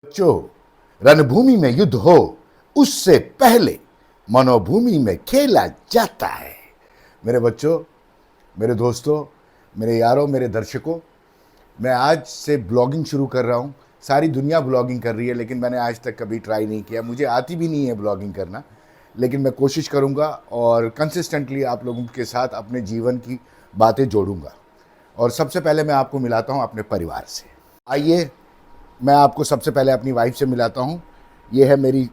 बच्चों, रणभूमि में युद्ध हो उससे पहले मनोभूमि में खेला जाता है। मेरे बच्चों, मेरे दोस्तों, मेरे यारों, मेरे दर्शकों, मैं आज से ब्लॉगिंग शुरू कर रहा हूँ। सारी दुनिया ब्लॉगिंग कर रही है, लेकिन मैंने आज तक कभी ट्राई नहीं किया। मुझे आती भी नहीं है ब्लॉगिंग करना, लेकिन मैं कोशिश करूँगा और कंसिस्टेंटली आप लोगों के साथ अपने जीवन की बातें जोड़ूंगा। और सबसे पहले मैं आपको मिलाता हूँ अपने परिवार से। आइए, मैं आपको सबसे पहले अपनी वाइफ से मिलाता हूँ। ये है मेरी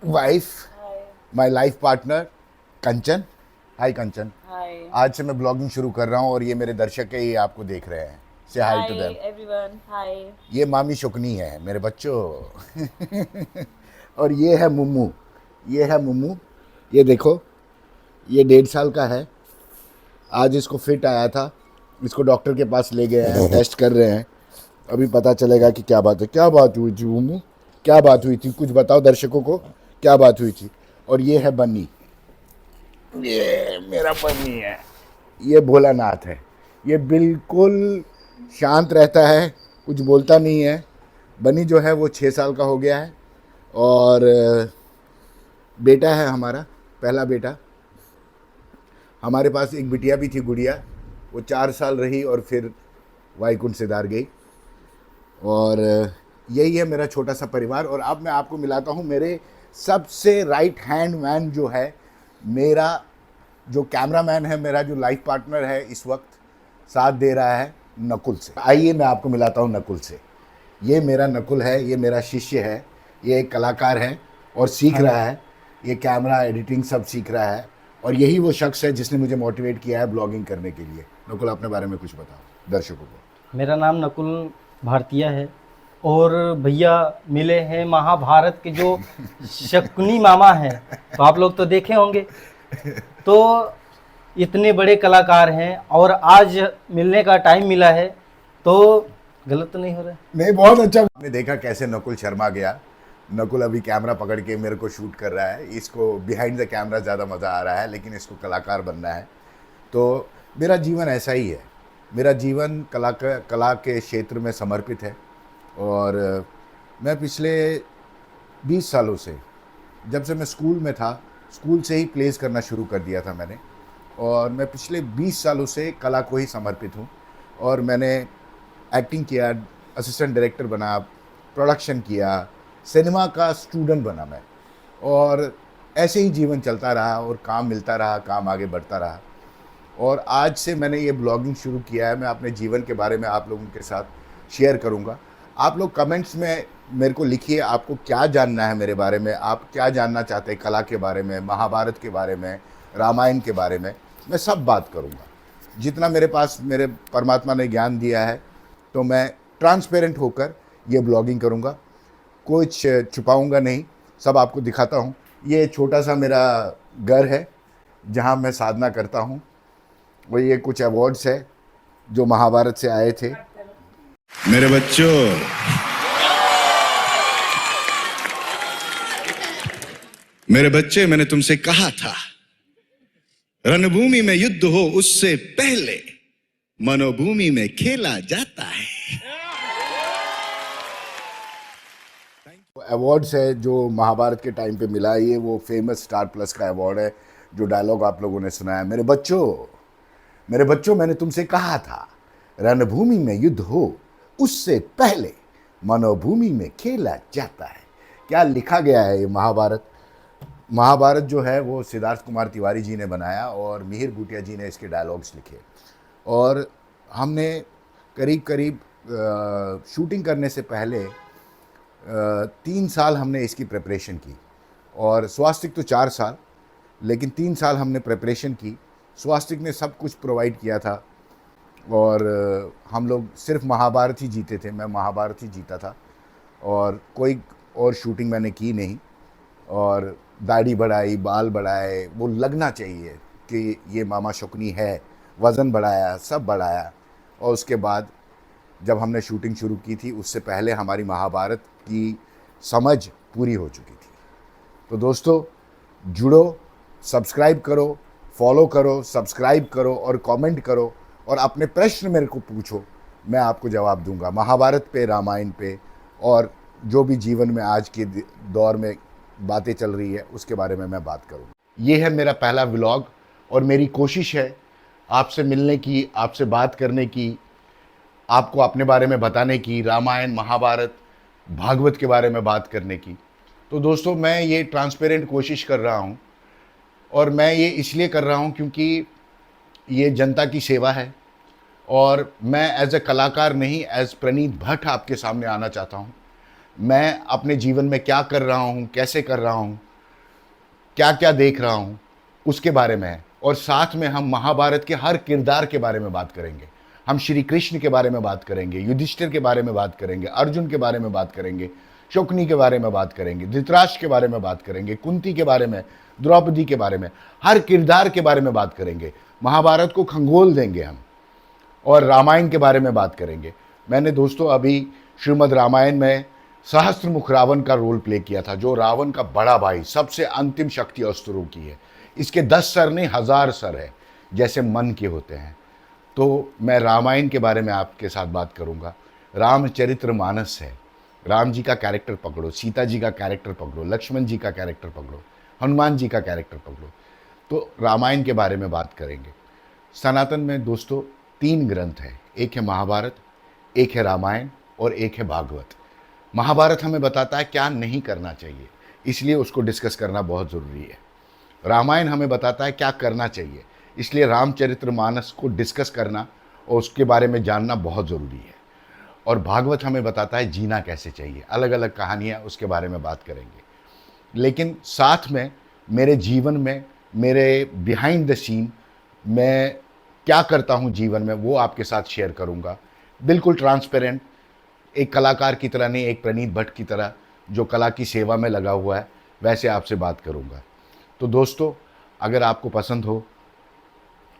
वाइफ, माय लाइफ पार्टनर कंचन। हाय कंचन। हाय। आज से मैं ब्लॉगिंग शुरू कर रहा हूँ और ये मेरे दर्शक है, ये आपको देख रहे हैं। से हाय टू हाय देम। एवरीवन। हाय। ये मामी शुकनी है मेरे बच्चों। और ये है मुम्मू। ये है मुम्मू। ये देखो, ये 1.5 साल का है। आज इसको फिट आया था, इसको डॉक्टर के पास ले गए हैं, टेस्ट कर रहे हैं। अभी पता चलेगा कि क्या बात है। क्या बात हुई थी मुम्मू? क्या बात हुई थी? कुछ बताओ दर्शकों को, क्या बात हुई थी। और ये है बन्नी, ये मेरा बन्नी है। ये भोलानाथ है। ये बिल्कुल शांत रहता है, कुछ बोलता नहीं है। बनी जो है वो 6 साल का हो गया है। और बेटा है हमारा, पहला बेटा। हमारे पास एक बिटिया भी थी, गुड़िया। वो 4 साल रही और फिर वाईकुंठ सिधार गई। और यही है मेरा छोटा सा परिवार। और अब मैं आपको मिलाता हूँ मेरे सबसे राइट हैंड मैन जो है, मेरा जो कैमरामैन है, मेरा जो लाइफ पार्टनर है, इस वक्त साथ दे रहा है, नकुल से। आइए मैं आपको मिलाता हूँ नकुल से। ये मेरा नकुल है, ये मेरा शिष्य है। ये एक कलाकार है और सीख रहा है। ये कैमरा एडिटिंग सब सीख रहा है। और यही वो शख्स है जिसने मुझे मोटिवेट किया है ब्लॉगिंग करने के लिए। नकुल, अपने बारे में कुछ बताओ दर्शकों को। मेरा नाम नकुल भारतीय है और भैया मिले हैं महाभारत के जो शकुनी मामा हैं, तो आप लोग तो देखे होंगे। तो इतने बड़े कलाकार हैं और आज मिलने का टाइम मिला है, तो गलत तो नहीं हो रहा है? नहीं, बहुत अच्छा। आपने देखा कैसे नकुल शर्मा गया। नकुल अभी कैमरा पकड़ के मेरे को शूट कर रहा है। इसको बिहाइंड द कैमरा ज़्यादा मज़ा आ रहा है, लेकिन इसको कलाकार बनना है। तो मेरा जीवन ऐसा ही है। मेरा जीवन कला के क्षेत्र में समर्पित है। और मैं पिछले 20 सालों से, जब से मैं स्कूल में था, स्कूल से ही प्लेस करना शुरू कर दिया था मैंने। और मैं पिछले 20 सालों से कला को ही समर्पित हूँ। और मैंने एक्टिंग किया, असिस्टेंट डायरेक्टर बना, प्रोडक्शन किया, सिनेमा का स्टूडेंट बना मैं। और ऐसे ही जीवन चलता रहा और काम मिलता रहा, काम आगे बढ़ता रहा। और आज से मैंने ये ब्लॉगिंग शुरू किया है। मैं अपने जीवन के बारे में आप लोगों के साथ शेयर करूँगा। आप लोग कमेंट्स में मेरे को लिखिए, आपको क्या जानना है मेरे बारे में, आप क्या जानना चाहते हैं कला के बारे में, महाभारत के बारे में, रामायण के बारे में। मैं सब बात करूँगा जितना मेरे पास मेरे परमात्मा ने ज्ञान दिया है। तो मैं ट्रांसपेरेंट होकर ये ब्लॉगिंग करूँगा, कुछ छुपाऊँगा नहीं, सब आपको दिखाता हूँ। ये छोटा सा मेरा घर है जहाँ मैं साधना करता हूँ। वो ये कुछ अवार्ड्स है जो महाभारत से आए थे। मेरे बच्चों, मेरे बच्चे, मैंने तुमसे कहा था रणभूमि में युद्ध हो उससे पहले मनोभूमि में खेला जाता है। अवार्ड्स है जो महाभारत के टाइम पे मिला है। ये वो फेमस स्टार प्लस का अवार्ड है जो डायलॉग आप लोगों ने सुना है। मेरे बच्चों, मेरे बच्चों, मैंने तुमसे कहा था रणभूमि में युद्ध हो उससे पहले मनोभूमि में खेला जाता है। क्या लिखा गया है ये महाभारत। महाभारत जो है वो सिद्धार्थ कुमार तिवारी जी ने बनाया और मिहिर बूटिया जी ने इसके डायलॉग्स लिखे। और हमने करीब करीब शूटिंग करने से पहले 3 साल हमने इसकी प्रिपरेशन की। और स्वास्तिक तो 4 साल, लेकिन 3 साल हमने प्रिपरेशन की। स्वास्तिक ने सब कुछ प्रोवाइड किया था। और हम लोग सिर्फ महाभारत ही जीते थे, मैं महाभारत ही जीता था। और कोई और शूटिंग मैंने की नहीं। और दाढ़ी बढ़ाई, बाल बढ़ाए, वो लगना चाहिए कि ये मामा शुकनी है। वज़न बढ़ाया, सब बढ़ाया। और उसके बाद जब हमने शूटिंग शुरू की थी, उससे पहले हमारी महाभारत की समझ पूरी हो चुकी थी। तो दोस्तों, जुड़ो, सब्सक्राइब करो, फॉलो करो, सब्सक्राइब करो और कमेंट करो। और अपने प्रश्न मेरे को पूछो, मैं आपको जवाब दूंगा महाभारत पे, रामायण पे और जो भी जीवन में आज के दौर में बातें चल रही है उसके बारे में मैं बात करूँ। ये है मेरा पहला व्लॉग और मेरी कोशिश है आपसे मिलने की, आपसे बात करने की, आपको अपने बारे में बताने की, रामायण, महाभारत, भागवत के बारे में बात करने की। तो दोस्तों, मैं ये ट्रांसपेरेंट कोशिश कर रहा हूँ और मैं ये इसलिए कर रहा हूँ क्योंकि ये जनता की सेवा है और मैं एज ए कलाकार नहीं, एज प्रणीत भट्ट आपके सामने आना चाहता हूँ। मैं अपने जीवन में क्या कर रहा हूँ, कैसे कर रहा हूँ, क्या क्या देख रहा हूँ, उसके बारे में है। और साथ में हम महाभारत के हर किरदार के बारे में बात करेंगे। हम श्री कृष्ण के बारे में बात करेंगे, युधिष्ठिर के बारे में बात करेंगे, अर्जुन के बारे में बात करेंगे, शकुनी के बारे में बात करेंगे, धृतराष्ट्र के बारे में बात करेंगे, कुंती के बारे में, द्रौपदी के बारे में, हर किरदार के बारे में बात करेंगे। महाभारत को खंगोल देंगे हम और रामायण के बारे में बात करेंगे। मैंने दोस्तों अभी श्रीमद् रामायण में सहस्त्रमुख रावण का रोल प्ले किया था, जो रावण का बड़ा भाई, सबसे अंतिम शक्ति अस्त्रों की है। इसके 10 सर नहीं 1000 सर है, जैसे मन के होते हैं। तो मैं रामायण के बारे में आपके साथ बात करूंगा। रामचरितमानस है, राम जी का कैरेक्टर पकड़ो, सीता जी का कैरेक्टर पकड़ो, लक्ष्मण जी का कैरेक्टर पकड़ो, हनुमान जी का कैरेक्टर पकड़ो, तो रामायण के बारे में बात करेंगे। सनातन में दोस्तों 3 ग्रंथ हैं, एक है महाभारत, एक है रामायण और एक है भागवत। महाभारत हमें बताता है क्या नहीं करना चाहिए, इसलिए उसको डिस्कस करना बहुत ज़रूरी है। रामायण हमें बताता है क्या करना चाहिए, इसलिए रामचरितमानस को डिस्कस करना और उसके बारे में जानना बहुत ज़रूरी है। और भागवत हमें बताता है जीना कैसे चाहिए, अलग अलग कहानियाँ, उसके बारे में बात करेंगे। लेकिन साथ में मेरे जीवन में, मेरे बिहाइंड द सीन, मैं क्या करता हूँ जीवन में, वो आपके साथ शेयर करूँगा। बिल्कुल ट्रांसपेरेंट, एक कलाकार की तरह नहीं, एक प्रणीत भट्ट की तरह जो कला की सेवा में लगा हुआ है, वैसे आपसे बात करूँगा। तो दोस्तों, अगर आपको पसंद हो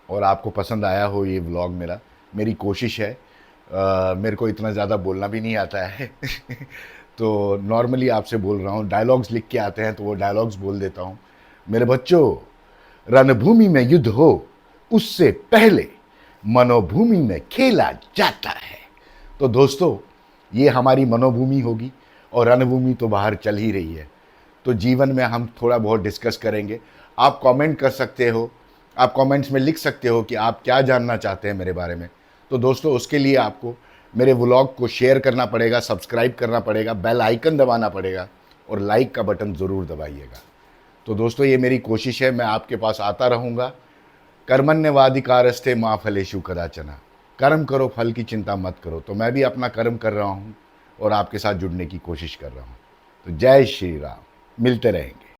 और आपको पसंद आया हो ये व्लॉग मेरी कोशिश है, मेरे को इतना ज़्यादा बोलना भी नहीं आता है तो नॉर्मली आपसे बोल रहा हूँ, डायलॉग्स लिख के आते हैं तो वो डायलॉग्स बोल देता हूँ। मेरे बच्चों, रणभूमि में युद्ध हो उससे पहले मनोभूमि में खेला जाता है। तो दोस्तों, ये हमारी मनोभूमि होगी और रणभूमि तो बाहर चल ही रही है। तो जीवन में हम थोड़ा बहुत डिस्कस करेंगे। आप कमेंट कर सकते हो, आप कमेंट्स में लिख सकते हो कि आप क्या जानना चाहते हैं मेरे बारे में। तो दोस्तों, उसके लिए आपको मेरे व्लॉग को शेयर करना पड़ेगा, सब्सक्राइब करना पड़ेगा, बेल आइकन दबाना पड़ेगा और लाइक का बटन ज़रूर दबाइएगा। तो दोस्तों, ये मेरी कोशिश है, मैं आपके पास आता रहूँगा। कर्मण्यवाधिकारस्ते मा फलेषु कदाचन, कर्म करो, फल की चिंता मत करो। तो मैं भी अपना कर्म कर रहा हूँ और आपके साथ जुड़ने की कोशिश कर रहा हूँ। तो जय श्री राम, मिलते रहेंगे।